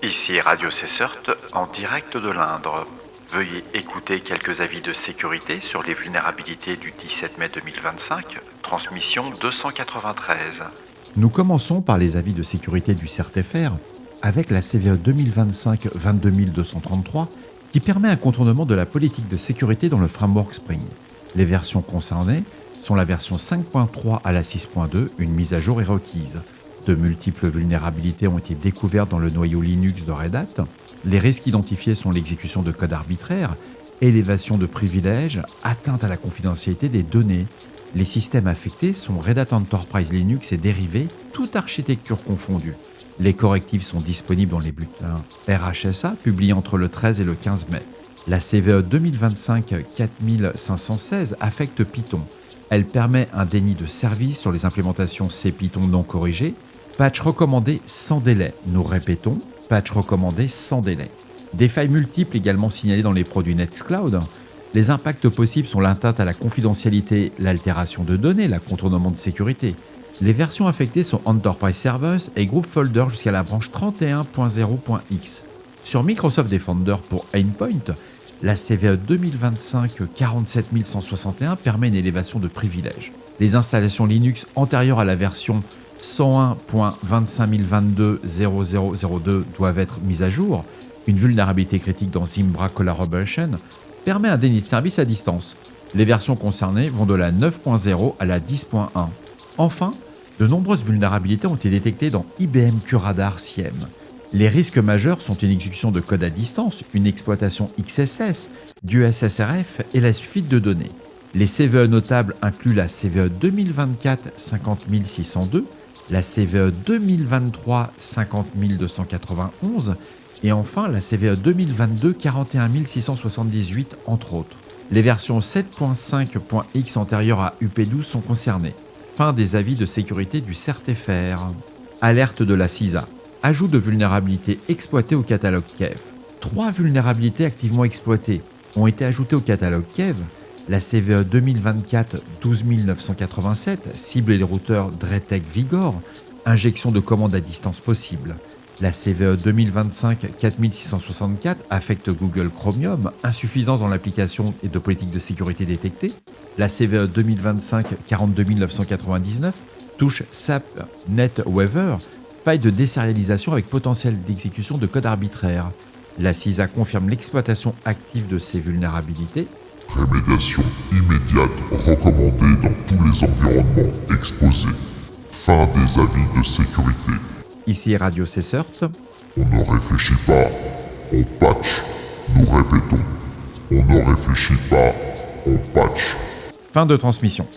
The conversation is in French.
Ici Radio Cessert en direct de l'Indre. Veuillez écouter quelques avis de sécurité sur les vulnérabilités du 17 mai 2025, transmission 293. Nous commençons par les avis de sécurité du CERT-FR avec la CVE 2025-22233 qui permet un contournement de la politique de sécurité dans le framework Spring. Les versions concernées sont la version 5.3 à la 6.2, une mise à jour est requise. De multiples vulnérabilités ont été découvertes dans le noyau Linux de Red Hat. Les risques identifiés sont l'exécution de code arbitraire, élévation de privilèges, atteinte à la confidentialité des données. Les systèmes affectés sont Red Hat Enterprise Linux et dérivés, toute architecture confondue. Les correctifs sont disponibles dans les bulletins RHSA publiés entre le 13 et le 15 mai. La CVE 2025-4516 affecte Python. Elle permet un déni de service sur les implémentations C Python non corrigées. Patch recommandé sans délai. Nous répétons, patch recommandé sans délai. Des failles multiples également signalées dans les produits Nextcloud. Les impacts possibles sont l'atteinte à la confidentialité, l'altération de données, la contournement de sécurité. Les versions affectées sont Enterprise Servers et Group Folder jusqu'à la branche 31.0.x. Sur Microsoft Defender pour Endpoint, la CVE 2025-47161 permet une élévation de privilèges. Les installations Linux antérieures à la version 101.25022.0002 doivent être mises à jour. Une vulnérabilité critique dans Zimbra Collaboration permet un déni de service à distance. Les versions concernées vont de la 9.0 à la 10.1. Enfin, de nombreuses vulnérabilités ont été détectées dans IBM QRadar SIEM. Les risques majeurs sont une exécution de code à distance, une exploitation XSS, du SSRF et la fuite de données. Les CVE notables incluent la CVE 2024-50602, la CVE 2023-50291 et enfin la CVE 2022-41678 entre autres. Les versions 7.5.x antérieures à UP12 sont concernées. Fin des avis de sécurité du CERT-FR. Alerte de la CISA. Ajout de vulnérabilités exploitées au catalogue Kev. 3 vulnérabilités activement exploitées ont été ajoutées au catalogue Kev. La CVE 2024-12987 cible les routeurs Dretec Vigor, injection de commandes à distance possible. La CVE 2025-4664 affecte Google Chromium, insuffisance dans l'application et de politique de sécurité détectée. La CVE 2025-42999 touche SAP NetWeaver, faille de désérialisation avec potentiel d'exécution de code arbitraire. La CISA confirme l'exploitation active de ces vulnérabilités. Rémédiation immédiate recommandée dans tous les environnements exposés. Fin des avis de sécurité. Ici Radio Cessert. On ne réfléchit pas, on patch. Nous répétons, on ne réfléchit pas, on patch. Fin de transmission.